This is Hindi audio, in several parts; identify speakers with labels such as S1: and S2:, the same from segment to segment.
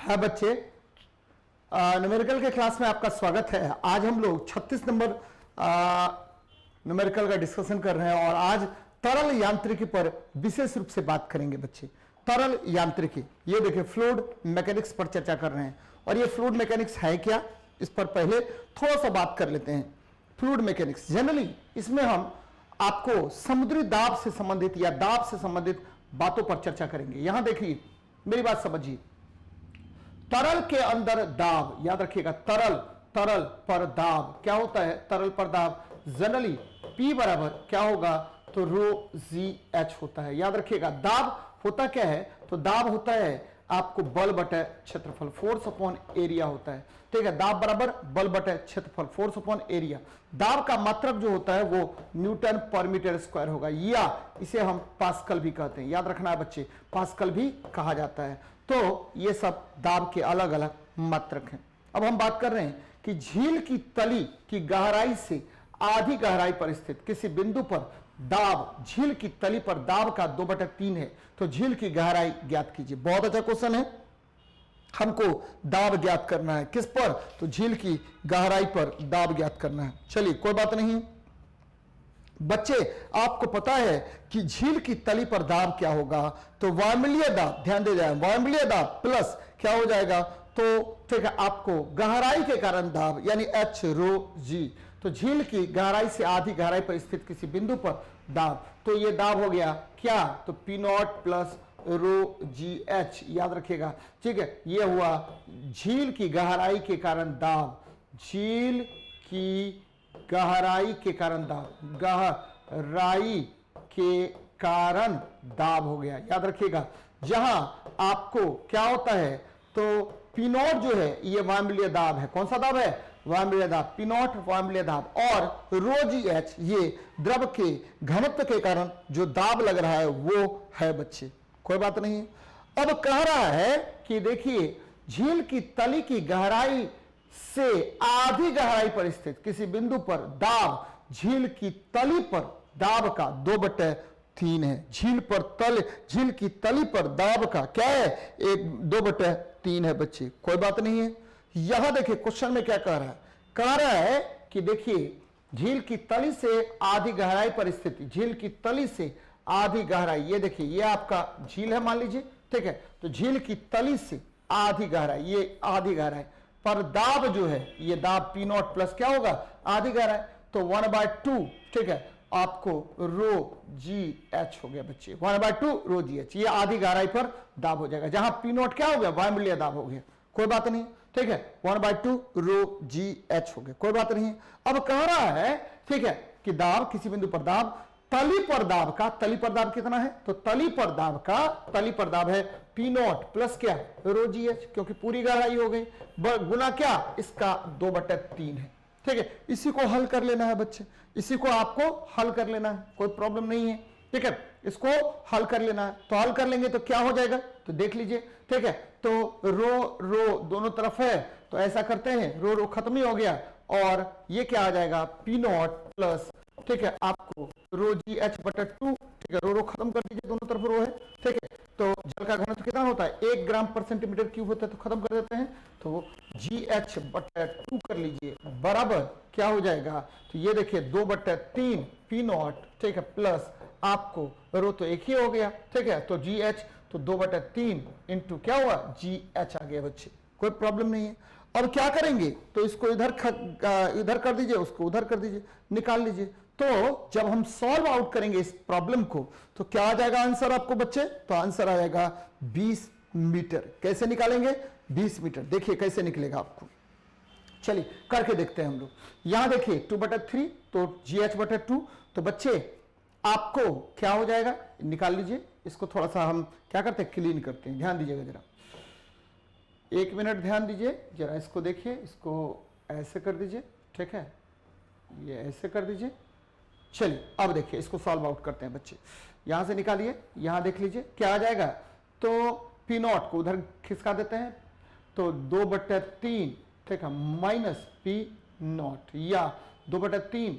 S1: है बच्चे, न्यूमेरिकल के क्लास में आपका स्वागत है। आज हम लोग 36 नंबर न्यूमेरिकल का डिस्कशन कर रहे हैं और आज तरल यांत्रिकी पर विशेष रूप से बात करेंगे बच्चे। तरल यांत्रिकी, ये देखिए फ्लूइड मैकेनिक्स पर चर्चा कर रहे हैं। और ये फ्लूइड मैकेनिक्स है क्या, इस पर पहले थोड़ा सा बात कर लेते हैं। फ्लूइड मैकेनिक्स जनरली इसमें हम आपको समुद्री दाब से संबंधित या दाब से संबंधित बातों पर चर्चा करेंगे। यहां देखिए, मेरी बात समझिए, तरल के अंदर दाब, याद रखिएगा, तरल पर दाब क्या होता है? तरल पर दाब जनरली P बराबर क्या होगा? तो रो जी एच होता है। याद रखिएगा, दाब होता क्या है? तो दाब होता है आपको बल बटे क्षेत्रफल, फोर्स अपॉन एरिया होता है। ठीक है, दाब बराबर बल बटे क्षेत्रफल, फोर्स अपॉन एरिया। दाब का मात्रक जो होता है वो न्यूटन पर मीटर स्क्वायर होगा, या इसे हम पास्कल भी कहते हैं। याद रखना है बच्चे, पास्कल भी कहा जाता है। तो ये सब दाब के अलग अलग मात्रक हैं। अब हम बात कर रहे हैं कि झील की तली की गहराई से आधी गहराई पर स्थित किसी बिंदु पर दाब, झील की तली पर दाब का 2/3 है, तो झील की गहराई ज्ञात कीजिए। बहुत अच्छा क्वेश्चन है, हमको दाब ज्ञात करना है। किस पर? तो झील की गहराई पर दाब ज्ञात करना है। चलिए, कोई बात नहीं बच्चे, आपको पता है कि झील की तली पर दाब क्या होगा? तो वायुमंडलीय दाब, ध्यान दे जाए, वायुमंडलीय दाब प्लस क्या हो जाएगा? तो ठीक है, आपको गहराई के कारण दाब यानी एच रो जी। तो झील की गहराई से आधी गहराई पर स्थित किसी बिंदु पर दाब, तो ये दाब हो गया क्या? तो P not plus row ji H. याद रखिएगा, ठीक है, ये हुआ झील की गहराई के कारण दाब, झील की गहराई के कारण दाब, गहराई के कारण दाब हो गया। याद रखिएगा, जहां आपको क्या होता है? तो पी नॉट जो है ये वायुमंडलीय दाब है। कौन सा दाब है? वायुमंडलीय दाब। पी नॉट वायुमंडलीय दाब और रो जी एच ये द्रव के घनत्व के कारण जो दाब लग रहा है वो है बच्चे। कोई बात नहीं। अब कह रहा है कि देखिए, झील की तली की गहराई से आधी गहराई पर स्थित किसी बिंदु पर दाब, झील की तली पर दाब का 2/3 है। झील की तली पर दाब का क्या है? 2/3 है बच्चे। कोई बात नहीं है। यहां देखिए क्वेश्चन में क्या कह रहा है? कह रहा है कि देखिए, झील की तली से आधी गहराई पर स्थित, झील की तली से आधी गहराई, ये देखिए, ये आपका झील है मान लीजिए, ठीक है। तो झील की तली से आधी गहराई, ये आधी गहराई पर दाब जो है, ये दाब पी नॉट प्लस क्या होगा? आधी गहराई, तो 1/2, ठीक है, आपको रो जी एच हो गया बच्चे। 1/2 रो जी एच, ये आधी गहराई पर दाब हो जाएगा, जहां पी नॉट क्या हो गया? वायुमंडलीय दाब हो गया। कोई बात नहीं, ठीक है, 1/2 रो जी एच हो गया। कोई बात नहीं। अब कह रहा है, ठीक है, कि दाब, किसी बिंदु पर दाब, तली पर दाब का, तली पर दाब कितना है? तो तली पर दाब है पी नॉट प्लस क्या? रो जी एच, क्योंकि पूरी गहराई हो गई, गुना क्या? इसका 2/3 है। ठीक है, इसी को हल कर लेना है बच्चे, इसी को आपको हल कर लेना है, कोई प्रॉब्लम नहीं है। ठीक है, इसको हल कर लेना है। तो हल कर लेंगे तो क्या हो जाएगा? तो देख लीजिए, ठीक है, तो रो दोनों तरफ है, तो ऐसा करते हैं, रो खत्म ही हो गया, और ये क्या आ जाएगा? पी नॉट प्लस, ठीक है, आपको रो जी एच/2, ठीक है, रो खत्म कर दीजिए, दोनों तरफ रो है, ठीक है। तो जल का घनत्व कितना होता है? 1 ग्राम पर सेंटीमीटर क्यूब होता है, तो खत्म कर देते हैं, तो GH/2 कर लीजिए, बराबर क्या हो जाएगा? तो ये देखिए 2/3 पी नॉट, ठीक है, प्लस आपको रो तो एक ही हो गया, ठीक है, तो GH, तो 2/3 इंटू क्या हुआ? GH आ गया बच्चे। कोई प्रॉब्लम नहीं है। अब क्या करेंगे? तो इसको इधर कर दीजिए, उसको उधर कर दीजिए, निकाल लीजिए। तो जब हम सॉल्व आउट करेंगे इस प्रॉब्लम को, तो क्या आ जाएगा आंसर आपको बच्चे? तो आंसर आ जाएगा 20 मीटर। कैसे निकालेंगे? 20 मीटर। देखिए कैसे निकलेगा आपको, चलिए करके देखते हैं हम लोग। यहां देखिए 2/3, तो GH/2, तो बच्चे आपको क्या हो जाएगा? निकाल लीजिए। इसको थोड़ा सा हम क्या करते हैं? क्लीन करते हैं। ध्यान दीजिएगा जरा, 1 मिनट ध्यान दीजिए जरा, इसको देखिए, इसको ऐसे कर दीजिए, ठीक है, ये ऐसे कर दीजिए। चलिए अब देखिए, इसको सॉल्व आउट करते हैं बच्चे। यहां से निकालिए, यहां देख लीजिए क्या आ जाएगा। तो पी नॉट को उधर खिसका देते हैं, तो 2/3, ठीक है, माइनस पी नॉट, या 2/3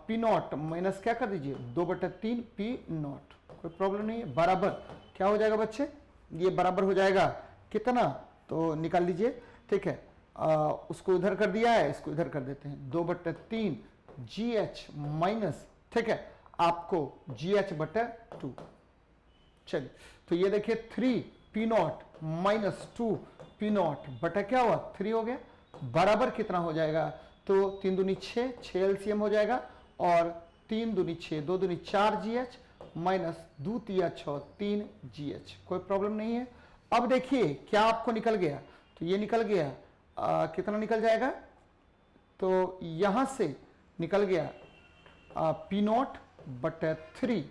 S1: पी नॉट माइनस क्या कर दीजिए? 2/3 पी नॉट। कोई प्रॉब्लम नहीं है, बराबर क्या हो जाएगा बच्चे? ये बराबर हो जाएगा कितना? तो निकाल लीजिए, ठीक है। उसको इधर कर दिया है, इसको इधर कर देते हैं, 2/3 GH माइनस, ठीक है, आपको GH/2। चलिए, तो ये देखिए 3P0 माइनस 2P0 बटा क्या हुआ 3 हो गया, बराबर कितना हो जाएगा, तो 3 दूनी 6, 6 LCM हो जाएगा, और 3 दूनी 6, 2 दूनी 4 GH माइनस 2 तिया 6 3 GH। कोई प्रॉब्लम नहीं है। अब देखिए क्या आपको निकल गया, तो ये निकल गया कितना निकल जाएगा, तो यहां से निकल गया P0/3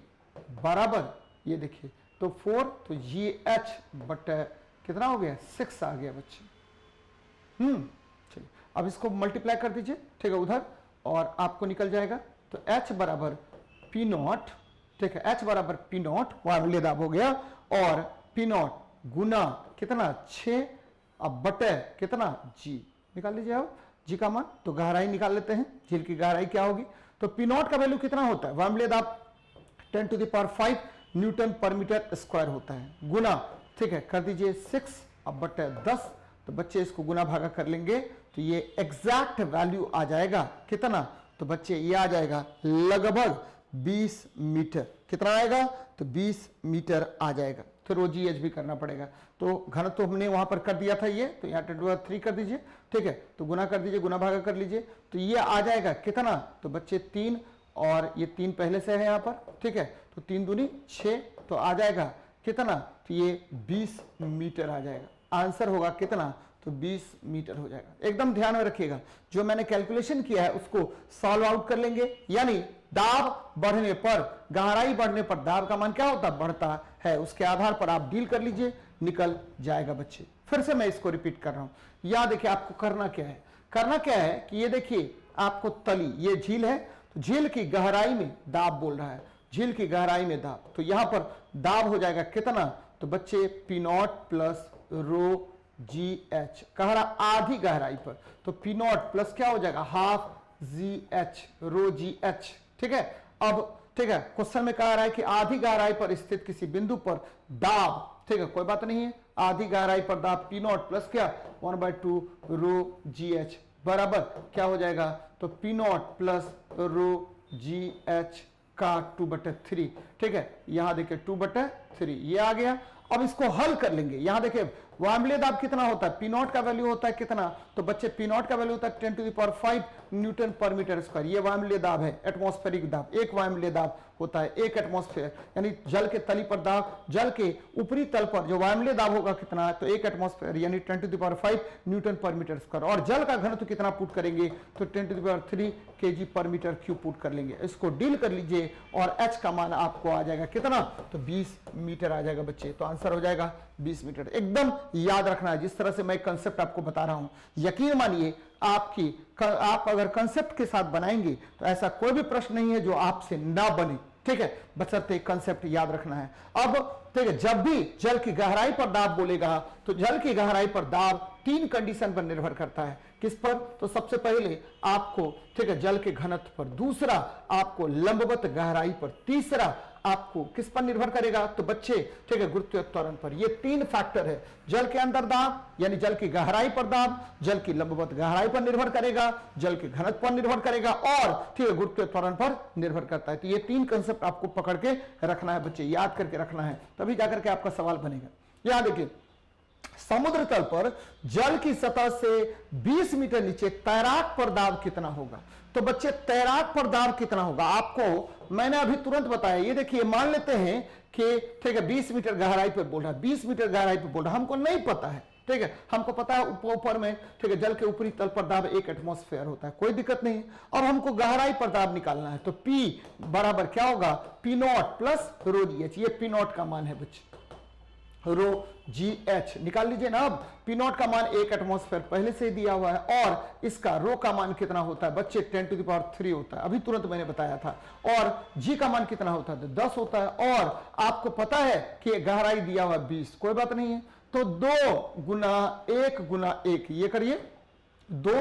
S1: बराबर, ये देखिए तो 4, तो GH बटा कितना हो गया 6 आ गया बच्चे। चलिए अब इसको मल्टीप्लाई कर दीजिए, ठीक है, उधर, और आपको निकल जाएगा, तो H बराबर P0, ठीक है, H बराबर P0 वार्मूले दाब हो गया, और P0 गुना कितना 6 अब बटे कितना G निकाल लीजिए। अब G का मान, तो गहराई निकाल लेते हैं, झील की गहराई क्या होगी, तो P0 का वैल्यू कितना होता है, वार्मूले दाब 10⁵ न्यूटन पर मीटर स्क्वायर होता है, गुना, ठीक है, कर दीजिए 6 अब बटे 10, तो बच्चे इसको गुना भागा कर लेंगे, तो ये एग्जैक्ट वैल्यू आ जाएगा कितना, तो बच्चे ये आ जाएगा लगभग 20 मीटर। कितना आएगा, तो 20 मीटर आ जाएगा। तो रो GH भी करना पड़ेगा, तो घन तो हमने वहां पर कर दिया था ये, तो यहाँ 10⁻³ कर दीजिए, ठीक है, तो गुना कर दीजिए, गुना भागा कर लीजिए, तो ये आ जाएगा कितना, तो बच्चे 3, और ये 3 पहले से है यहाँ पर, ठीक है, तो 3 दूनी 6, तो आ जाएगा कितना, तो ये 20 मीटर आ जाएगा। आंसर होगा कितना, तो 20 मीटर हो जाएगा। एकदम ध्यान में रखिएगा, जो मैंने कैलकुलेशन किया है उसको सॉल्व आउट कर लेंगे, यानी दाब बढ़ने पर, गहराई बढ़ने पर दाब का मान क्या होता है, बढ़ता है, उसके आधार पर आप डील कर लीजिए, निकल जाएगा बच्चे। फिर से मैं इसको रिपीट कर रहा हूं, यहां देखिए आपको करना क्या है, करना क्या है कि ये देखिए आपको तली, ये झील है, तो झील की गहराई में दाब बोल रहा है, झील की गहराई में दाब, तो यहां पर दाब हो जाएगा कितना, तो बच्चे P0 प्लस रो GH, गहरा आधी गहराई पर, तो P0 प्लस क्या हो जाएगा हाफ GH रो GH, ठीक है। अब ठीक है, क्वेश्चन में कह रहा है कि आधी गहराई पर स्थित किसी बिंदु पर दाब, ठीक है, कोई बात नहीं है, आधी गहराई पर दाब P0 प्लस क्या 1/2 रो GH बराबर क्या हो जाएगा, तो P0 प्लस रो GH का 2/3, ठीक है, यहां देखिए 2/3 ये आ गया। अब इसको हल कर लेंगे, यहां देखिए वार्मले दाब कितना होता है, P0 का वैल्यू होता है कितना, तो बच्चे P0 का वैल्यू होता है 10⁵ न्यूटन पर मीटर स्क्वायर, ये वार्मले दाब है, एटमॉस्फेरिक दाब, एक वार्मले दाब होता है, एक एटमॉस्फेयर, यानी जल के तली पर दाब, जल के ऊपरी तल पर जो वार्मले दाब होगा कितना, तो एक एटमॉस्फेयर यानी 10⁵ न्यूटन पर मीटर स्क्वायर, और जल का घनत्व कितना पुट करेंगे, तो 10⁵ kg पर मीटर क्यूब पुट कर लेंगे। इसको डील कर लीजिए, और H का मान आपको आ जाएगा कितना, तो 20 मीटर आ जाएगा बच्चे, तो आंसर हो जाएगा 20 मीटर। एकदम याद रखना है, जिस तरह से मैं कंसेप्ट आपको बता रहा हूं, यकीन मानिए आप अगर कंसेप्ट के साथ बनाएंगे तो ऐसा कोई भी प्रश्न नहीं है जो आपसे ना बने, ठीक है, बशर्ते कंसेप्ट याद रखना है। अब ठीक है, जब भी जल की गहराई पर दाब बोलेगा, तो जल की गहराई पर दाब 3 कंडीशन पर निर्भर करता है, किस पर, तो सबसे पहले आपको, ठीक है, जल के घनत्व पर, दूसरा आपको लंबवत गहराई पर, तीसरा आपको किस पर निर्भर करेगा, तो बच्चे, ठीक है, गुरुत्वीय त्वरण पर। ये 3 फैक्टर है, जल के अंदर दाब यानी जल की गहराई पर दाब, जल की लंबवत गहराई पर निर्भर करेगा, जल के घनत्व पर निर्भर करेगा, और ठीक है गुरुत्वीय त्वरण पर निर्भर करता है। तो ये 3 कंसेप्ट आपको पकड़ के रखना है बच्चे, याद करके रखना है, तभी जाकर के आपका सवाल बनेगा। यहां देखिए, समुद्र तल पर जल की सतह से 20 मीटर नीचे तैराक पर दाब कितना होगा, तो बच्चे तैराक पर दाब कितना होगा आपको मैंने अभी तुरंत बताया। ये देखिए, मान लेते हैं कि ठीक है 20 मीटर गहराई पर बोल रहा है, 20 मीटर गहराई पर बोल रहा है, हमको नहीं पता है, ठीक है, हमको पता है ऊपर में, ठीक है, जल के ऊपरी तल पर दाब 1 एटमॉस्फेयर होता है, कोई दिक्कत नहीं। और हमको गहराई पर दाब निकालना है, तो P बराबर क्या होगा, P0 प्लस रो GH, ये P0 का मान है बच्चे, रो GH निकाल लीजिए ना। अब P0 का मान 1 एटमॉस्फेयर पहले से दिया हुआ है, और इसका रो का मान कितना होता है बच्चे 10⁻³ होता है, अभी तुरंत मैंने बताया था, और G का मान कितना होता है, तो 10 होता है, और आपको पता है कि गहराई दिया हुआ 20, कोई बात नहीं है, तो 2 गुना 1 गुना 1, ये करिए 2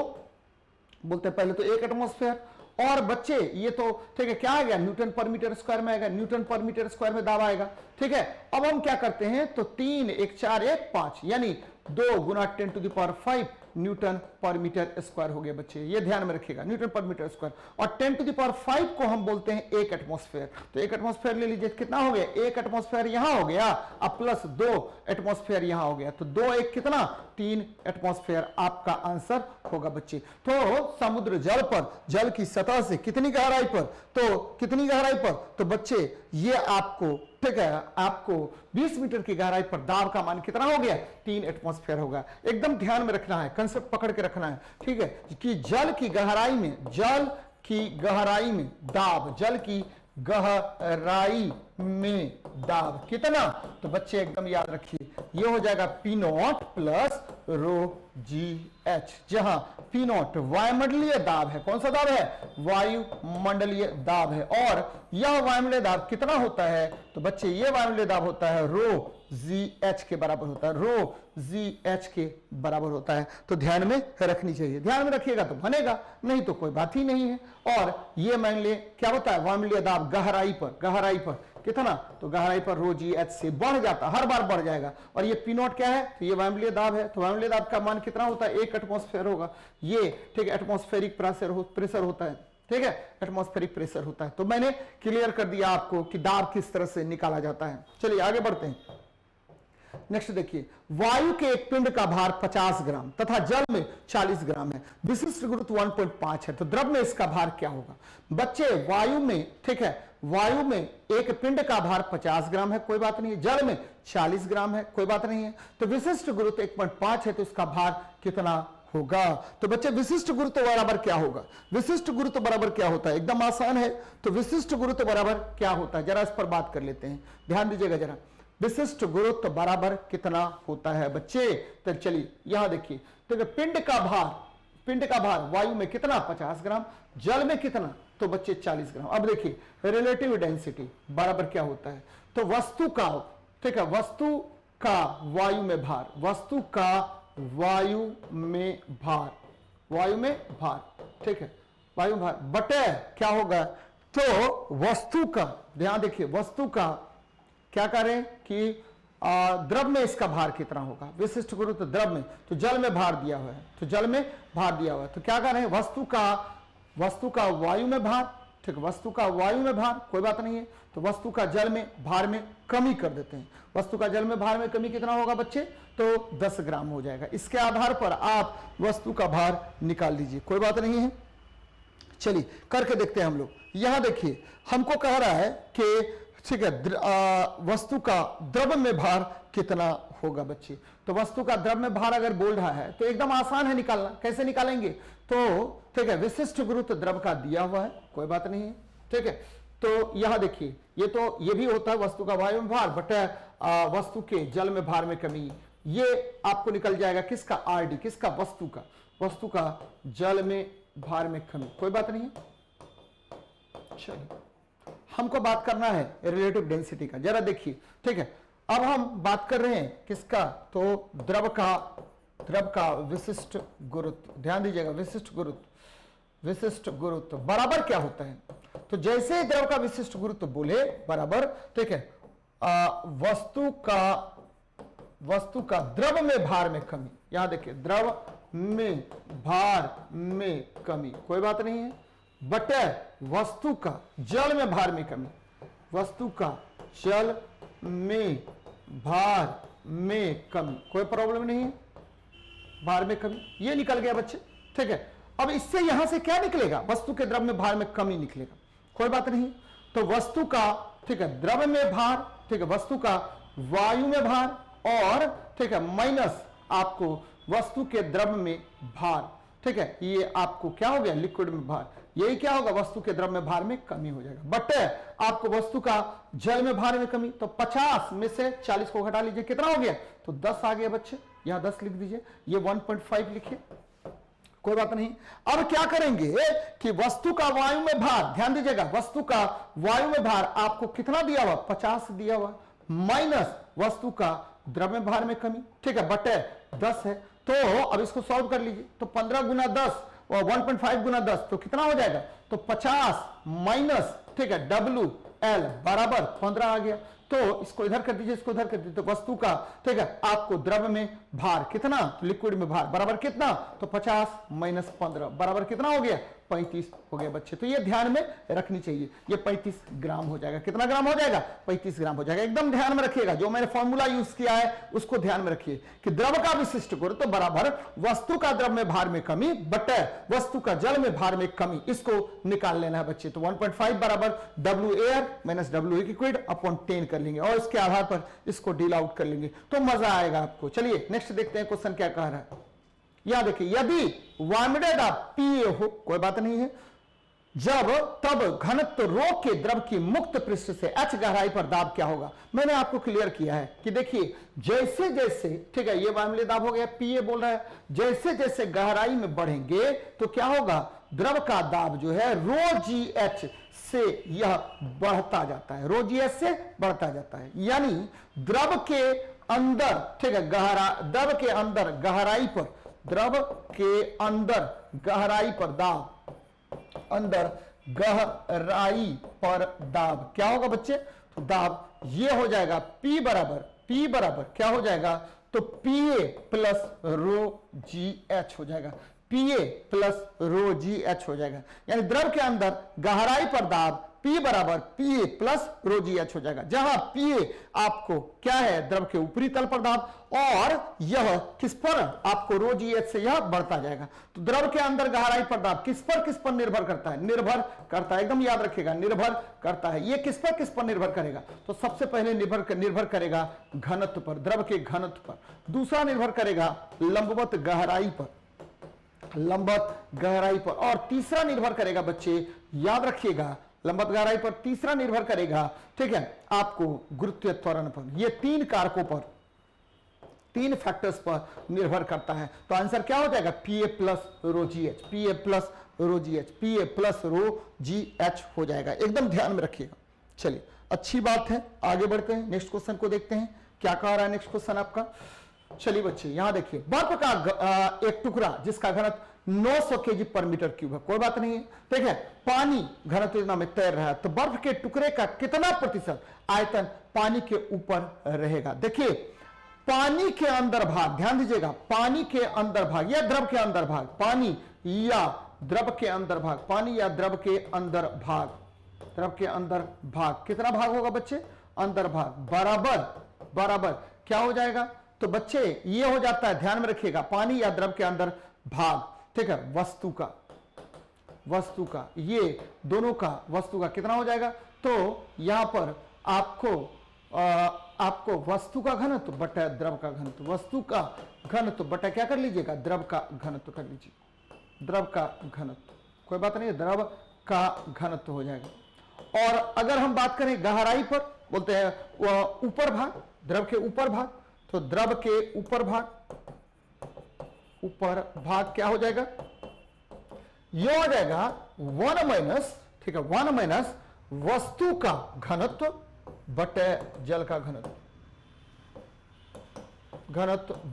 S1: बोलते हैं पहले तो 1 एटमॉस्फेयर, और बच्चे ये तो ठीक है क्या आ गया, न्यूटन पर मीटर स्क्वायर में आएगा, न्यूटन पर मीटर स्क्वायर में दाब आएगा, ठीक है। अब हम क्या करते हैं, तो 3 1 4 1 5 यानी 2 गुना 10 टू द पावर 5 न्यूटन पर मीटर स्क्वायर हो गया बच्चे, ये ध्यान में रखिएगा, न्यूटन पर मीटर स्क्वायर। और 10 टू द पावर 5 को हम बोलते हैं 1 एटमॉस्फेयर। तो 1 एटमॉस्फेयर ले लीजिए, कितना हो गया, 1 एटमॉस्फेयर यहां हो गया, अब प्लस 2 एटमॉस्फेयर यहां हो गया, तो 2 1 कितना, 3 एटमॉस्फेयर आपका आंसर होगा बच्चे। तो समुद्र जल पर, जल की सतह से कितनी गहराई पर, तो कितनी गहराई पर, तो बच्चे ये आपको, ठीक है, आपको 20 मीटर की गहराई पर दाब का मान कितना हो गया, 3 एटमॉस्फेयर होगा। एकदम ध्यान में रखना है, कंसेप्ट पकड़ के रखना है, ठीक है, कि जल की गहराई में, जल की गहराई में दाब, जल की गहराई में दाब कितना, तो बच्चे एकदम याद रखिए, ये हो जाएगा P0 प्लस रो जी एच, जहां P0 वायुमंडलीय दाब है, कौन सा दाब है, वायुमंडलीय दाब है, और यह वायुमंडलीय दाब कितना होता है, तो बच्चे ये वायुमंडलीय दाब होता है रो जी एच के बराबर होता है, रो जी एच के बराबर होता है। तो ध्यान में रखनी चाहिए, ध्यान में रखिएगा तो बनेगा, नहीं तो कोई बात ही नहीं है। और ये मान लिए क्या होता है, वायुमंडलीय दाब गहराई पर, गहराई पर कितना, तो गहराई पर रो जी एच से बढ़ जाता, हर बार बढ़ जाएगा। और ये P0 क्या है, तो ये वायुमंडलीय दाब है, तो वायुमंडलीय दाब का मान कितना होता है, 1 एटमॉस्फेयर होगा, ये ठीक है, एटमॉस्फेरिक प्रेशर होता है, ठीक है, एटमॉस्फेरिक प्रेशर होता है। तो मैंने क्लियर कर दिया आपको कि दाब किस तरह से निकाला जाता है। चलिए आगे बढ़ते हैं। नेक्स्ट देखिए, वायु के एक पिंड का भार 50 ग्राम तथा जल में 40 ग्राम है, विशिष्ट गुरुत्व 1.5 है, तो द्रव में इसका भार क्या होगा। बच्चे वायु में, ठीक है, वायु में एक पिंड का भार 50 ग्राम है, कोई बात नहीं है, जल में 40 ग्राम है, कोई बात नहीं है, तो विशिष्ट गुरुत्व 1.5 है, तो इसका भार कितना होगा। तो बच्चे विशिष्ट गुरुत्व बराबर क्या होगा, विशिष्ट गुरुत्व बराबर क्या होता है, एकदम आसान है। तो विशिष्ट गुरुत्व बराबर क्या होता है, जरा इस पर बात कर लेते हैं, ध्यान दीजिएगा जरा। विशिष्ट गुरुत्व बराबर कितना होता है बच्चे, तो चलिए यहां देखिए, तो पिंड का भार वायु में कितना, 50 ग्राम, जल में कितना, तो बच्चे 40 ग्राम। अब देखिए रिलेटिव डेंसिटी बराबर क्या होता है, तो वस्तु का, ठीक है, वस्तु का वायु में भार, वस्तु का वायु में भार, वायु में भार, ठीक है, वायु भार बटे क्या होगा, तो वस्तु का, ध्यान देखिए, वस्तु का क्या करें कि द्रव में इसका भार कितना होगा, विशिष्ट गुरुत्व द्रव में, तो जल में भार दिया हुआ है, तो जल में भार दिया हुआ है, तो क्या करें, वस्तु का वायु में भार, ठीक, वस्तु का वायु में भार, कोई बात नहीं है, तो वस्तु का जल में भार में कमी कर देते हैं। वस्तु का जल में भार में कमी कितना होगा बच्चे, तो 10 ग्राम हो जाएगा। इसके आधार पर आप वस्तु का भार निकाल लीजिए, कोई बात नहीं है। चलिए करके देखते हैं हम लोग। यहां देखिए हमको कह रहा है कि ठीक है, वस्तु का द्रव में भार कितना होगा बच्चे, तो वस्तु का द्रव में भार अगर बोल रहा है तो एकदम आसान है निकालना, कैसे निकालेंगे, तो ठीक है, विशिष्ट गुरुत्व द्रव का दिया हुआ है, कोई बात नहीं है, ठीक है, तो यहां देखिए, ये भी होता है वस्तु का वायु में भार बटे वस्तु के जल में भार में कमी, ये आपको निकल जाएगा किसका, आरडी, किसका, वस्तु का जल में भार में कमी, कोई बात नहीं है। चलिए हमको बात करना है रिलेटिव डेंसिटी का, जरा देखिए, ठीक है, अब हम बात कर रहे हैं किसका, तो द्रव का विशिष्ट गुरुत्व, ध्यान दीजिएगा, विशिष्ट गुरुत्व बराबर क्या होता है, तो जैसे द्रव का विशिष्ट गुरुत्व बोले बराबर, ठीक है, वस्तु का द्रव में भार में कमी, यहां देखिए, द्रव में भार में कमी, कोई बात नहीं है, बटे वस्तु का जल में भार में कमी, वस्तु का जल में भार में कमी, कोई प्रॉब्लम नहीं है, भार में कमी, ये निकल गया बच्चे, ठीक है। अब इससे यहां से क्या निकलेगा, वस्तु के द्रव में भार में कमी निकलेगा, कोई बात नहीं, तो वस्तु का, ठीक है, द्रव में भार, ठीक है, वस्तु का वायु में भार, और ठीक है, माइनस आपको वस्तु के द्रव में भार, ठीक है, ये आपको क्या हो गया, लिक्विड में भार, यही क्या होगा, वस्तु के द्रव में भार में कमी हो जाएगा, बट आपको वस्तु का जल में भार में कमी, तो 50 में से 40 को घटा लीजिए, कितना हो गया, तो 10 आ गया बच्चे, यहां 10 लिख दीजिए, ये 1.5 लिखिए, कोई बात नहीं। अब क्या करेंगे कि वस्तु का वायु में भार, ध्यान दीजिएगा, वस्तु का वायु में भार आपको कितना दिया हुआ, 50 दिया हुआ, माइनस वस्तु का द्रव में भार में कमी, ठीक है, बटे 10 है, तो अब इसको सॉल्व कर लीजिए, तो 15 गुना 10 और 1.5 गुना 10 तो कितना हो जाएगा, तो 50 माइनस, ठीक है, WL बराबर 15 आ गया, तो इसको इधर कर दीजिए, इसको इधर कर दीजिए, तो वस्तु का, ठीक है, आपको द्रव में भार कितना, तो लिक्विड में भार बराबर कितना, तो 50 माइनस 15 बराबर कितना हो गया, 35 हो गया बच्चे। तो ये ध्यान में रखनी चाहिए, ये 35 ग्राम हो जाएगा। कितना ग्राम हो जाएगा, 35 ग्राम हो जाएगा। एकदम ध्यान में रखिएगा, जो मैंने फॉर्मूला यूज किया है उसको ध्यान में रखिए कि द्रव का विशिष्ट गुण तो बराबर वस्तु का द्रव में भार में कमी बटे वस्तु का जल में भार में कमी, इसको निकाल लेना है बच्चे। तो 1.5 बराबर W air minus W liquid upon 10 कर लेंगे और इसके आधार पर इसको डील आउट कर लेंगे, तो मजा आएगा आपको। चलिए नेक्स्ट देखते हैं क्वेश्चन क्या कह रहा है। यहां देखिए, यदि वार्मडे दाब PA हो, कोई बात नहीं है, जब तब घनत्व रो के द्रव की मुक्त पृष्ठ से H गहराई पर दाब क्या होगा। मैंने आपको क्लियर किया है कि देखिए जैसे जैसे, ठीक है, ये वार्मडे दाब हो गया, PA बोल रहा है, जैसे जैसे गहराई में बढ़ेंगे तो क्या होगा, द्रव का दाब जो है रो GH से यह बढ़ता जाता है, रो GH से बढ़ता जाता है। यानी द्रव के अंदर, ठीक है, द्रव के अंदर गहराई पर, द्रव के अंदर गहराई पर दाब, अंदर गहराई पर दाब क्या होगा बच्चे, तो दाब ये हो जाएगा P बराबर क्या हो जाएगा, तो PA प्लस रो GH हो जाएगा, PA प्लस रो GH हो जाएगा। यानी द्रव के अंदर गहराई पर दाब P बराबर PA प्लस रो GH हो जाएगा, जहां PA आपको क्या है, द्रव के ऊपरी तल पर दाब, और यह किस पर, आपको रो GH से यह बढ़ता जाएगा। तो द्रव के अंदर गहराई पर दाब किस पर निर्भर करता है, निर्भर करता है, एकदम याद रखिएगा, निर्भर करता है। ये किस पर निर्भर करेगा, तो सबसे पहले निर्भर करेगा घनत्व पर, द्रव के घनत्व पर। दूसरा निर्भर करेगा लंबवत गहराई पर, लंबवत गहराई पर। और तीसरा निर्भर करेगा बच्चे, याद रखिएगा, लंबवत गहराई पर तीसरा निर्भर करेगा, ठीक है, आपको गुरुत्वीय त्वरण पर। ये 3 कारकों पर, 3 फैक्टर्स पर निर्भर करता है। तो आंसर क्या हो जाएगा, PA प्लस रो GH, PA प्लस रो GH, PA प्लस रो GH हो जाएगा। एकदम ध्यान में रखिएगा। चलिए अच्छी बात है, आगे बढ़ते हैं, नेक्स्ट क्वेश्चन को देखते हैं क्या कह रहा है नेक्स्ट क्वेश्चन आपका। चलिए बच्चे यहां देखिए, बर्फ का एक टुकड़ा जिसका घनत्व 900 kg पर मीटर क्यूब है, कोई बात नहीं है, ठीक है, पानी घनत्व योजना में तैर रहा है, तो बर्फ के टुकड़े का कितना प्रतिशत आयतन पानी के ऊपर रहेगा। देखिए पानी के अंदर भाग, ध्यान दीजिएगा, पानी के अंदर भाग या द्रव के अंदर भाग, पानी या द्रव के अंदर भाग, पानी या द्रव के अंदर भाग, द्रव के अंदर भाग कितना भाग होगा बच्चे, अंदर भाग बराबर क्या हो जाएगा, तो बच्चे ये हो जाता है, ध्यान में रखिएगा, पानी या द्रव के अंदर भाग, ठीक है, वस्तु का ये दोनों का वस्तु का कितना हो जाएगा, तो यहां पर आपको वस्तु का घनत्व बटा द्रव का घनत्व, वस्तु का घनत्व बटा क्या कर लीजिएगा, द्रव का घनत्व कर लीजिए, द्रव का घनत्व, कोई बात नहीं, द्रव का घनत्व हो जाएगा। और अगर हम बात करें गहराई पर, बोलते हैं ऊपर भाग, द्रव के ऊपर भाग, तो द्रव के ऊपर भाग क्या हो जाएगा, यह हो जाएगा 1 माइनस, ठीक है, 1 माइनस वस्तु का घनत्व बटे जल का घनत्व,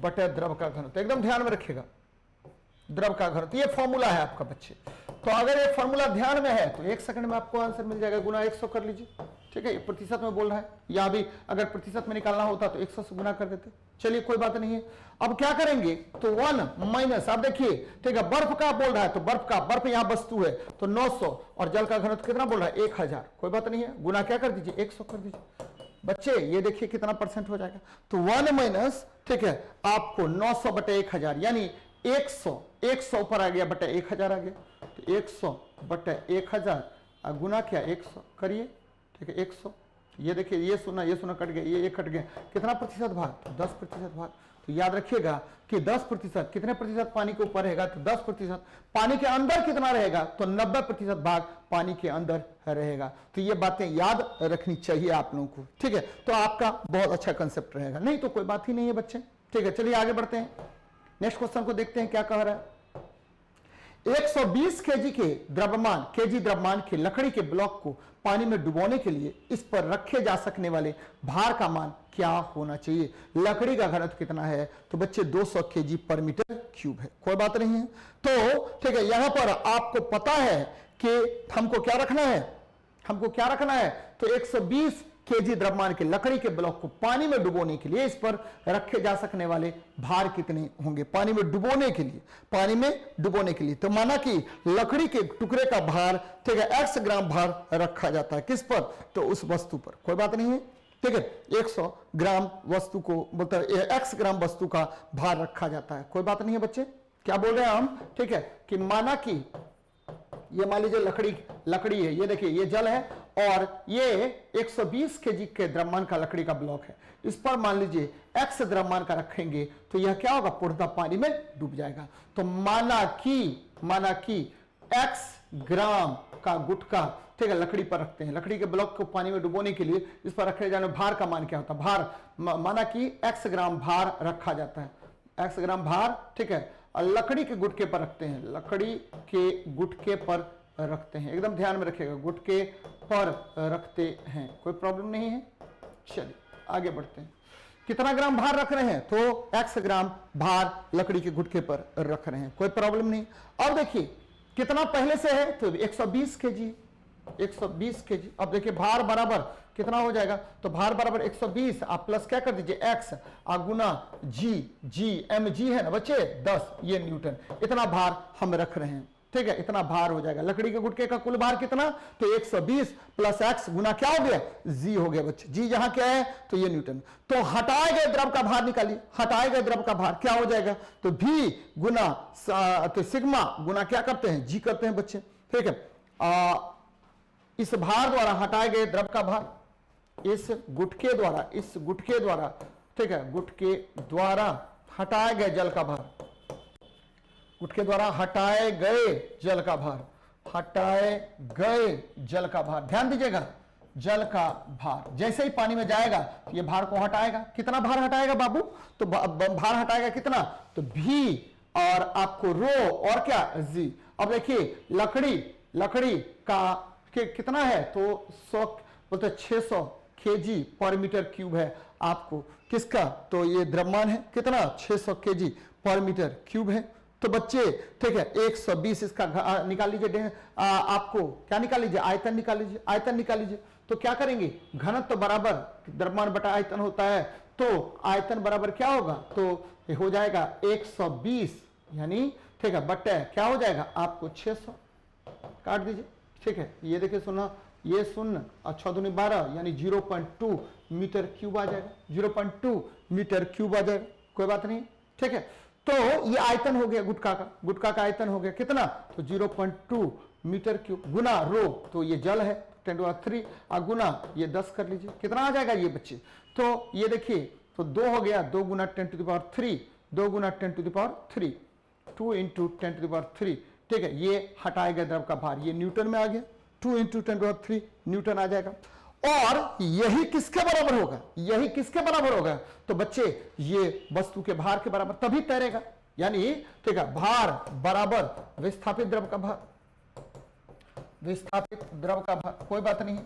S1: बटे द्रव का घनत्व। एकदम ध्यान में रखिएगा, द्रव का घनत्व, ये फॉर्मूला है आपका बच्चे। तो अगर ये फॉर्मूला ध्यान में है तो 1 सेकंड में आपको आंसर मिल जाएगा, गुना 100 कर लीजिए, ठीक है, प्रतिशत में बोल रहा है, या भी अगर प्रतिशत में निकालना होता तो 100 से गुना कर देते। चलिए कोई बात नहीं है, अब क्या करेंगे, तो 1 माइनस, आप देखिए, ठीक है, बर्फ का बोल रहा है, तो बर्फ यहां वस्तु है, तो 900, और जल का घनत्व कितना बोल रहा है, 1000, कोई बात नहीं है, गुना क्या कर दीजिए, 100 कर दीजिए बच्चे। ये देखिए कितना परसेंट हो जाएगा, तो 1 माइनस, ठीक है, आपको 900 बटे 1000, यानी 100 ऊपर आ गया बटे 1000 आ गया, तो 100 बटे 1000 गुना क्या 100 करिए, ठीक है, 100, ये देखिए, ये सुना कट गया, ये कट गया, कितना प्रतिशत भाग, तो 10% भाग। तो याद रखिएगा कि 10%, कितने प्रतिशत पानी के ऊपर रहेगा, तो 10%। पानी के अंदर कितना रहेगा, तो 90% भाग पानी के अंदर रहेगा। तो ये बातें याद रखनी चाहिए आप लोगों को, ठीक है, तो आपका बहुत अच्छा कंसेप्ट रहेगा, नहीं तो कोई बात ही नहीं है बच्चे, ठीक है। चलिए आगे बढ़ते हैं, नेक्स्ट क्वेश्चन को देखते हैं क्या कह रहा है। 120 केजी द्रव्यमान के लकड़ी के ब्लॉक को पानी में डुबोने के लिए इस पर रखे जा सकने वाले भार का मान क्या होना चाहिए। लकड़ी का घनत्व कितना है, तो बच्चे 200 केजी पर मीटर क्यूब है, कोई बात नहीं है। तो ठीक है, यहां पर आपको पता है कि हमको क्या रखना है, तो 120 केजी द्रव्यमान के लकड़ी के ब्लॉक को पानी में डुबोने के लिए इस पर रखे जा सकने वाले भार कितने होंगे? पानी में डुबोने के लिए, पानी में डुबोने के लिए। तो माना कि लकड़ी के टुकड़े का भार, ठीक है, 100 ग्राम भार रखा जाता है किस पर? तो उस वस्तु पर। कोई बात नहीं है, ठीक है। 100 ग्राम वस्तु को बोलते हैं, 100 ग्राम वस्तु का भार रखा जाता है। कोई बात नहीं है बच्चे, क्या बोल रहे हैं हम? ठीक है, कि माना कि ये मान लीजिए लकड़ी है, ये देखिए ये जल है और ये 120 केजी के द्रव्यमान का लकड़ी का ब्लॉक है। इस पर मान लीजिए x द्रव्यमान का रखेंगे तो यह क्या होगा? पूर्णतः पानी में डूब जाएगा। तो माना कि x ग्राम का गुटखा, ठीक है, लकड़ी पर रखते हैं। लकड़ी के ब्लॉक को पानी में डुबोने के लिए इस पर रखे जाने भार का मान क्या होता है? भार, माना कि x ग्राम भार रखा जाता है, x ग्राम भार, ठीक है, और लकड़ी के गुटके पर रखते हैं, लकड़ी के गुटके पर रखते हैं। एकदम ध्यान में रखिएगा, गुटके पर रखते हैं, कोई प्रॉब्लम नहीं है। चलिए आगे बढ़ते हैं। कितना ग्राम भार रख रहे हैं? तो x ग्राम भार लकड़ी के गुटके पर रख रहे हैं, कोई प्रॉब्लम नहीं। अब देखिए कितना पहले से है? तो 120 केजी, 120 केजी। अब देखिए भार बराबर कितना हो जाएगा? तो भार बराबर 120, आप प्लस क्या कर दीजिए x गुना जी एम जी है ना बच्चे, 10 ये न्यूटन। इतना भार हम रख रहे हैं, ठीक है, इतना भार हो जाएगा। लकड़ी के गुटके का कुल भार कितना? तो 120 प्लस x गुना क्या हो गया? जी हो गया बच्चे। जी यहां क्या है? तो ये न्यूटन। तो हटाए गए द्रव का भार निकालिए, हटाए गए द्रव का भार क्या हो जाएगा? तो v गुना तो सिग्मा गुना क्या करते हैं? जी करते हैं बच्चे, ठीक है। इस भार द्वारा हटाए गए द्रव का भार, इस गुटके द्वारा, ठीक है, गुटके द्वारा हटाए गए जल का भार, गुटके द्वारा हटाए गए जल का भार, हटाए गए जल का भार, ध्यान दीजिएगा, जल का भार जैसे ही पानी में जाएगा तो ये भार को हटाएगा। कितना भार हटाएगा बाबू? तो भार हटाएगा कितना? तो भी और आपको रो और क्या? जी। अब देखिए लकड़ी का कितना है? तो 100 बोलते 600 केजी पर मीटर क्यूब है आपको, किसका? तो ये द्रव्यमान है कितना? 600 केजी पर मीटर क्यूब है। तो बच्चे, ठीक है, 120 इसका निकाल लीजिए, आपको क्या निकाल लीजिए? आयतन निकाल लीजिए। तो क्या करेंगे? घनत्व बराबर द्रव्यमान बटा आयतन होता है, तो आयतन बराबर क्या होगा? तो ये हो जाएगा 120 यानी, ठीक है, बटे क्या हो जाएगा आपको? 600 काट दीजिए, ठीक है। ये देखिए सुना, ये शून्य और 6 दूनी 12 यानी 0.2 मीटर क्यूब आ जाएगा, 0.2 मीटर क्यूब आ जाएगा, कोई बात नहीं, ठीक है। तो ये आयतन हो गया गुटका का आयतन हो गया कितना? तो 0.2 मीटर क्यूब गुना रो, तो ये जल है 10⁻³ और गुना ये 10 कर लीजिए, कितना आ जाएगा ये बच्चे? तो ये देखिए, तो 2 हो गया, 2 गुना 10⁻³, 2 गुना 10⁻³, 2 इंटू 10⁻³, ठीक है। ये हटाए गए द्रव का भार, ये न्यूटन में आ गया, 2 इंटू 10⁻³ न्यूटन आ जाएगा। और यही किसके बराबर होगा? यही किसके बराबर होगा? तो बच्चे ये वस्तु के भार के बराबर, तभी तैरेगा, यानी, ठीक है, भार बराबर विस्थापित द्रव का भार, विस्थापित द्रव का भार, कोई बात नहीं है।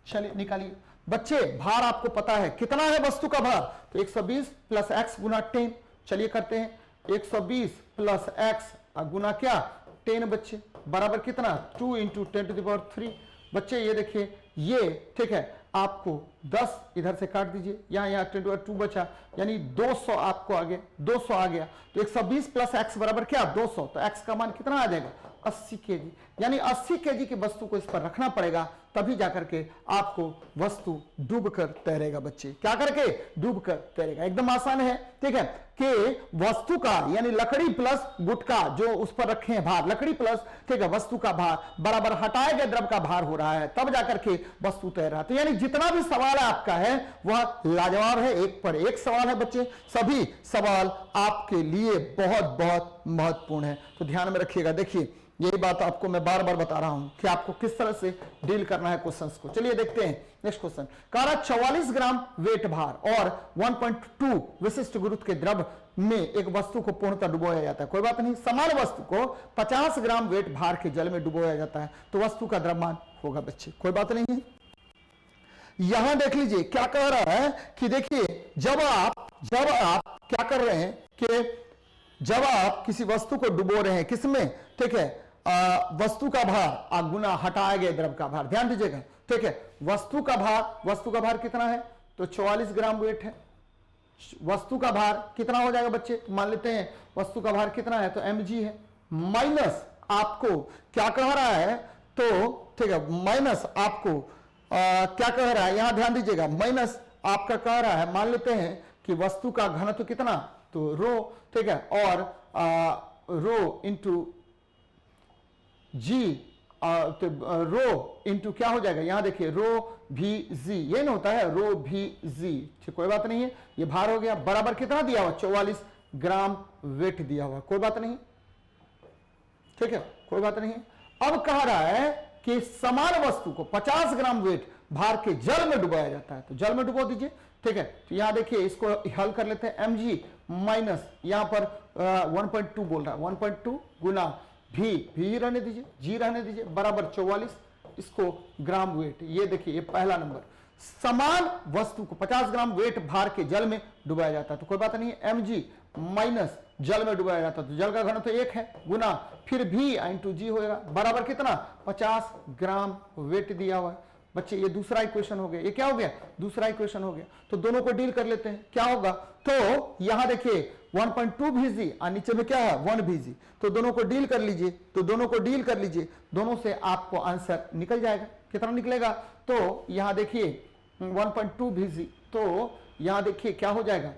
S1: चलिए निकालिए बच्चे, भार आपको पता है कितना है वस्तु का भार? तो 120 प्लस x गुना 10, चलिए करते हैं, 120 प्लस x गुना क्या? 10 बच्चे, बराबर कितना? 2 इंटू 10⁻³ बच्चे। ये देखिए ये, ठीक है, आपको 10 इधर से काट दीजिए, यहाँ 10⁻² बचा, यानी 200 आपको आ गया, 200 आ गया। तो 120 प्लस x बराबर क्या? 200। तो x का मान कितना आ जाएगा? 80 केजी, यानी 80 केजी की वस्तु को इस पर रखना पड़ेगा, तभी जाकर के आपको वस्तु डूबकर तैरेगा बच्चे। क्या करके? डूबकर तैरेगा। एकदम आसान है, ठीक है, कि वस्तु का यानी लकड़ी प्लस गुटका जो उस पर रखे हैं भार, लकड़ी प्लस, ठीक है, वस्तु का भार बराबर हटाए गए द्रव का भार हो रहा है, तब जाकर के वस्तु तैर रहा है। तो यानी जितना भी सवाल आपका है वह लाजवाब है, एक पर एक सवाल है बच्चे, सभी सवाल आपके लिए बहुत बहुत महत्वपूर्ण है। तो ध्यान में रखिएगा। देखिए यही बात आपको मैं बार बार बता रहा हूं कि आपको किस तरह से डील करना है क्वेश्चंस को। चलिए देखते हैं नेक्स्ट क्वेश्चन। कह रहा 44 ग्राम वेट भार और 1.2 विशिष्ट गुरुत्व के द्रव में एक वस्तु को पूर्णतः डुबोया जाता है। कोई बात नहीं, समान वस्तु को 50 ग्राम वेट भार के जल में डुबोया जाता है तो वस्तु का द्रव्यमान होगा बच्चे, कोई बात नहीं है। यहां देख लीजिए क्या कह रहा है कि देखिए जब आप क्या कर रहे हैं कि जब आप किसी वस्तु को डुबो रहे हैं, किसमें? ठीक है, वस्तु का भार गुना हटाए गए द्रव का भार, ध्यान दीजिएगा, ठीक है, वस्तु का भार कितना है, तो 44 ग्राम वेट है। वस्तु का भार कितना हो जाएगा बच्चे, तो मान लेते हैं वस्तु का भार कितना है, तो mg है, माइनस आपको क्या कह रहा है, तो ठीक है, माइनस आपको क्या कह रहा है, यहां ध्यान दीजिएगा, माइनस आपका कह रहा है, मान लेते हैं कि वस्तु का घनत्व कितना, तो रो, ठीक है, और रो इंटू जी, तो रो इंटू क्या हो जाएगा, यहां देखिए रो भी जी, ये ना होता है रो भी जी, ठीक, कोई बात नहीं है, ये भार हो गया, बराबर कितना दिया हुआ, 44 ग्राम वेट दिया हुआ, कोई बात नहीं, ठीक है, कोई बात नहीं है। अब कह रहा है कि समान वस्तु को 50 ग्राम वेट भार के जल में डुबाया जाता है, तो जल में डुबो दीजिए, ठीक है। तो यहां देखिए इसको हल कर लेते हैं, mg माइनस यहां पर 1.2 बोल रहा है, 1.2 गुना भी रहने दीजिए, जी रहने दीजिए, बराबर 44 इसको ग्राम वेट, ये देखिए ये पहला नंबर, समान वस्तु को 50 ग्राम वेट भार के जल में डुबाया जाता है, तो कोई बात नहीं है, mg माइनस जल में डुबाया जाता है, तो जल का घनत्व तो 1 है, गुना फिर भी इंटू जी होगा, बराबर कितना, 50 ग्राम वेट दिया हुआ है। बच्चे ये दूसरा इक्वेशन हो गया, ये क्या हो गया, दूसरा इक्वेशन हो गया। तो दोनों को डील कर लेते हैं, क्या होगा, तो यहां देखिए 1.2 VG और नीचे में क्या है 1 VG, तो दोनों को डील कर लीजिए, तो दोनों को डील कर लीजिए, दोनों से आपको आंसर निकल जाएगा, कितना निकलेगा, तो यहां देखिए 1.2 VG, तो यहां देखिए क्या हो जाएगा,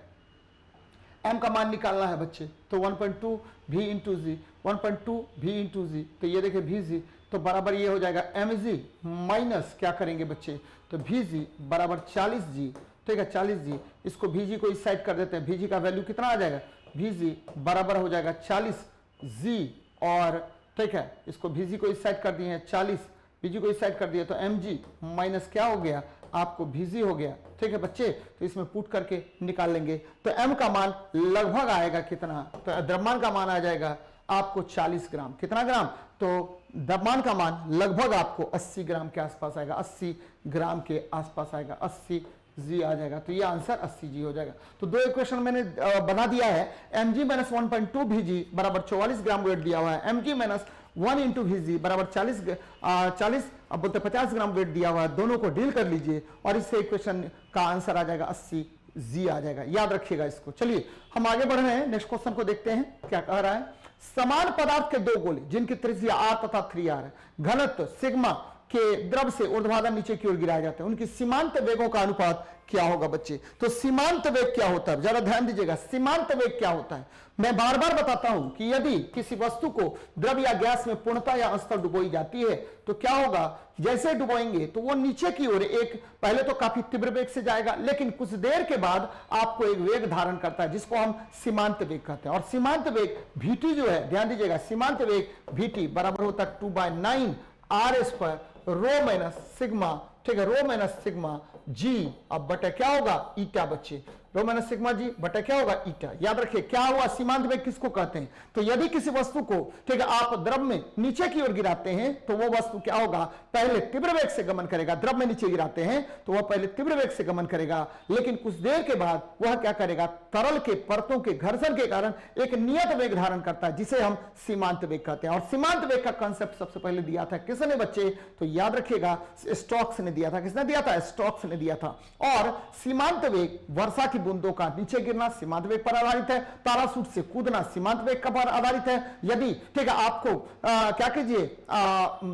S1: m का मान निकालना है बच्चे, तो 1.2 v इंटू जी, 1.2 v इंटू जी, तो ये देखिए vg, तो बराबर ये हो जाएगा mg माइनस क्या करेंगे बच्चे, तो vg बराबर 40g, ठीक है 40g, इसको vg को इस साइड कर देते हैं, vg का वैल्यू कितना आ जाएगा, vg बराबर हो जाएगा 40g, और ठीक है इसको vg को इस साइड कर दिए हैं 40, vg को इस साइड कर दिया, तो mg माइनस क्या हो गया, आपको vg हो गया, ठीक है बच्चे, तो इसमें पुट करके निकाल लेंगे, तो m का मान लगभग आएगा कितना, तो द्रव्यमान का मान आ जाएगा आपको 40 ग्राम, कितना ग्राम, तो द्रव्यमान का मान लगभग आपको 80 ग्राम के आसपास आएगा, 80 ग्राम के आसपास आएगा, 80 जी आ जाएगा, तो ये आंसर 80 जी हो जाएगा। तो दो इक्वेशन मैंने बना दिया है, mg माइनस 1.2 vg बराबर 44 ग्राम वेट दिया हुआ है, mg माइनस 1 इंटू vg बराबर 40 अब बोलते 50 ग्राम वेट दिया हुआ है, दोनों को डील कर लीजिए और इससे इक्वेशन का आंसर आ जाएगा 80 जी आ जाएगा, याद रखिएगा इसको। चलिए हम आगे बढ़ रहे हैं, नेक्स्ट क्वेश्चन को देखते हैं क्या कह रहा है। समान पदार्थ के दो गोले जिनकी त्रिज्या r तथा 3r है, घनत्व सिग्मा के द्रव से ऊर्ध्वाधर नीचे की ओर गिराए जाते हैं, उनकी सीमांत वेगों का अनुपात क्या होगा बच्चे, तो सीमांत वेग क्या होता है, जरा ध्यान दीजिएगा, सीमांत वेग क्या होता है। मैं बार बार बताता हूं कि यदि किसी वस्तु को द्रव या गैस में पूर्णतः या अंशतः डुबोई जाती है तो क्या होगा, जैसे डुबोएंगे तो वो नीचे की ओर एक पहले तो काफी तीव्र वेग से जाएगा, लेकिन कुछ देर के बाद आपको एक वेग धारण करता है जिसको हम सीमांत वेग कहते हैं। और सीमांत वेग vt जो है, ध्यान दीजिएगा, सीमांत वेग vt बराबर होता है 2/9 r square rho minus sigma, ठीक है, रो माइनस सिग्मा जी, अब बटे क्या होगा ईटा बच्चे, रो माइनस सिग्मा जी बटे क्या होगा ईटा। याद रखिए क्या हुआ, सीमांत वेग किसको कहते हैं, तो यदि किसी वस्तु को ठीक है आप द्रव में नीचे की ओर गिराते हैं तो वो वस्तु क्या होगा, पहले तीव्र वेग से गमन करेगा, द्रव में नीचे गिराते हैं तो वह पहले तीव्र वेग से गमन करेगा, लेकिन कुछ देर के बाद वह क्या करेगा, तरल के परतों के घर्षण के कारण एक नियत वेग धारण करता है जिसे हम सीमांत वेग कहते हैं। और सीमांत वेग का कंसेप्ट सबसे पहले दिया था किसने बच्चे, तो याद रखिएगा स्टोक्स ने दिया था, किसने दिया था, स्टोक्स ने दिया था। और सीमांत वेग वर्षा की बूंदों का नीचे गिरना सीमांत वेग पर आधारित है, पैराशूट से कूदना सीमांत वेग का पर आधारित है। यदि ठीक है आपको क्या कीजिए,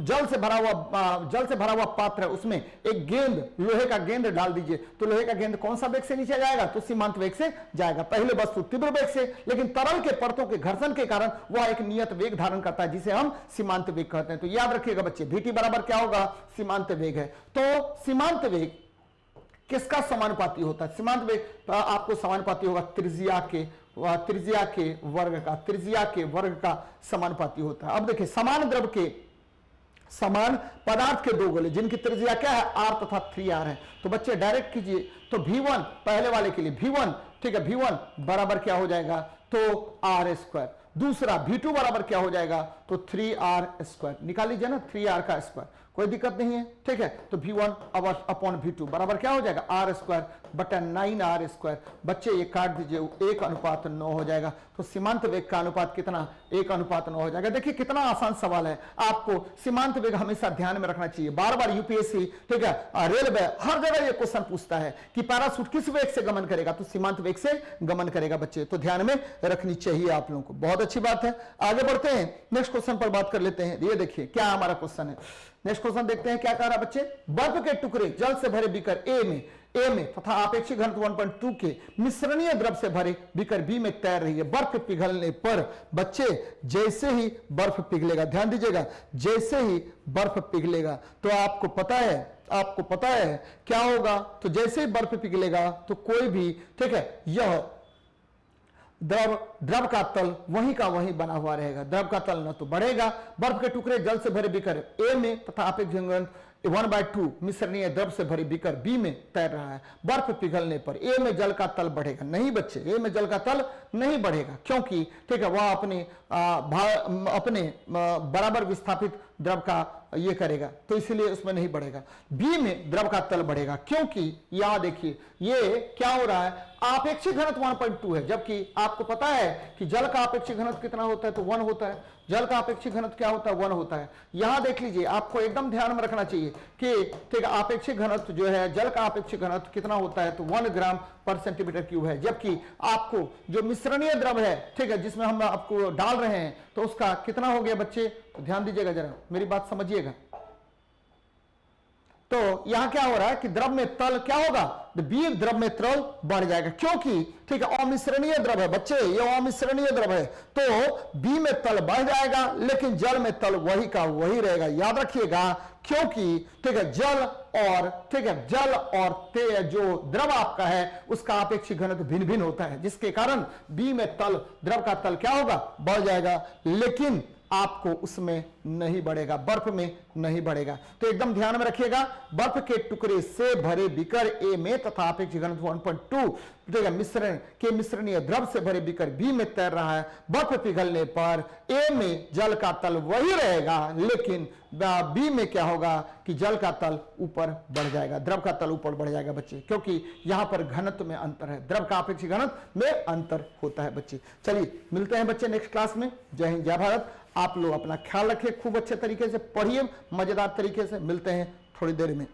S1: जल से भरा हुआ पात्र है, उसमें एक गेंद, लोहे का गेंद डाल दीजिए, तो लोहे का गेंद कौन सा वेग से नीचे जाएगा, तो सीमांत वेग से जाएगा। पहले वस्तु तीव्र वेग से, लेकिन तरल के परतों के घर्षण के कारण वह एक नियत वेग धारण करता है जिसे हम सीमांत वेग कहते हैं। तो याद रखिएगा बच्चे, vt बराबर क्या होगा, सीमांत वेग है। तो सीमांत वेग किसका समानुपाती होता है, सीमांत वेग आपको समानुपाती होगा त्रिज्या के वर्ग का समानुपाती होता है। अब देखिए समान पदार्थ के दो गोले जिनकी त्रिज्या क्या है, r तथा 3r है, तो बच्चे डायरेक्ट कीजिए, तो v1 पहले वाले के लिए v1, ठीक है, v1 बराबर क्या हो जाएगा, तो r स्क्वायर। दूसरा v2 बराबर क्या हो जाएगा, तो 3r स्क्वायर, निकाल लीजिए ना 3r का स्क्वायर, कोई दिक्कत नहीं है, ठीक है। तो V1 अपॉन V2 बराबर क्या हो जाएगा, R² बटा 9R²। बच्चे ये काट दीजिए, 1:9 हो जाएगा। तो सीमांत वेग का अनुपात कितना, 1:9 हो जाएगा। देखिए कितना आसान सवाल है, आपको सीमांत वेग हमेशा ध्यान में रखना चाहिए। बार बार यूपीएससी, ठीक है, रेलवे हर जगह ये क्वेश्चन पूछता है कि पैराशूट किस वेग से गमन करेगा, तो सीमांत वेग से गमन करेगा बच्चे, तो ध्यान में रखनी चाहिए आप लोगों को। बहुत अच्छी बात है, आगे बढ़ते हैं, नेक्स्ट क्वेश्चन पर बात कर लेते हैं। ये देखिए क्या हमारा क्वेश्चन है, नेक्स्ट क्वेश्चन देखते हैं क्या कह रहा है बच्चे। बर्फ के टुकड़े जल से भरे बीकर ए में तथा आपेक्षिक घनत्व 1.2 के मिश्रणीय द्रव से भरे बीकर बी में तैर रही है। बर्फ पिघलने पर बच्चे जैसे ही बर्फ पिघलेगा, ध्यान दीजिएगा, जैसे ही बर्फ पिघलेगा तो आपको पता है क्या होगा। तो जैसे ही बर्फ पिघलेगा तो कोई भी, ठीक है, यह द्रव का तल वहीं का वहीं बना हुआ रहेगा। द्रव का तल न तो बढ़ेगा, बर्फ के टुकड़े जल से भरे बीकर ए में तथा आपेक्षिक घनत्व 1/2 मिश्रणीय द्रव से भरी बीकर बी में तैर रहा है। बर्फ पिघलने पर ए में जल का तल बढ़ेगा, नहीं बच्चे, ए में जल का तल नहीं बढ़ेगा, क्योंकि ठीक है वह अपने बराबर विस्थापित द्रव का ये करेगा, तो इसलिए उसमें नहीं बढ़ेगा। बी में द्रव का तल बढ़ेगा, क्योंकि यहां देखिए ये क्या हो रहा है, आपेक्षिक घनत्व 1.2 है, जबकि आपको पता है कि जल का आपेक्षिक घनत्व कितना होता है, तो 1 होता है। जल का आपेक्षिक घनत्व क्या होता है, 1 होता है। यहां देख लीजिए, आपको एकदम ध्यान में रखना चाहिए कि ठीक है आपेक्षिक घनत्व जो है, जल का आपेक्षिक घनत्व कितना होता है, तो 1 ग्राम पर सेंटीमीटर क्यूब है। जबकि आपको जो मिश्रणीय द्रव है, ठीक है, जिसमें हम आपको डाल रहे हैं, तो उसका कितना हो गया बच्चे, तो ध्यान दीजिएगा, जरा मेरी बात समझिएगा। तो यहां क्या हो रहा है कि द्रव में तल क्या होगा, बी द्रव में तल बढ़ जाएगा, क्योंकि ठीक है अमिश्रणीय द्रव है बच्चे, ये अमिश्रणीय द्रव है, तो बी में तल बढ़ जाएगा, लेकिन जल में तल वही का वही रहेगा। याद रखिएगा, क्योंकि ठीक है जल और जो द्रव आपका है उसका आपेक्षिक घनत्व भिन्न भिन्न होता है, जिसके कारण बी में तल, द्रव का तल क्या होगा, बढ़ जाएगा, लेकिन आपको उसमें नहीं बढ़ेगा, बर्फ में नहीं बढ़ेगा। तो एकदम ध्यान में रखिएगा, बर्फ के टुकड़े से भरे बीकर ए में तथा आपेक्षिक घनत्व 1.2 मिश्रणीय द्रव से भरे बीकर बी में तैर रहा है। बर्फ पिघलने पर ए में जल का तल वही रहेगा, लेकिन बी में क्या होगा कि जल का तल ऊपर बढ़ जाएगा, द्रव का तल ऊपर बढ़ जाएगा बच्चे, क्योंकि यहां पर घनत्व में अंतर है, द्रव का आपेक्षिक घनत्व में अंतर होता है बच्चे। चलिए मिलते हैं बच्चे नेक्स्ट क्लास में। जय हिंद, जय भारत। आप लोग अपना ख्याल रखिए, खूब अच्छे तरीके से पढ़िए, मजेदार तरीके से। मिलते हैं थोड़ी देर में।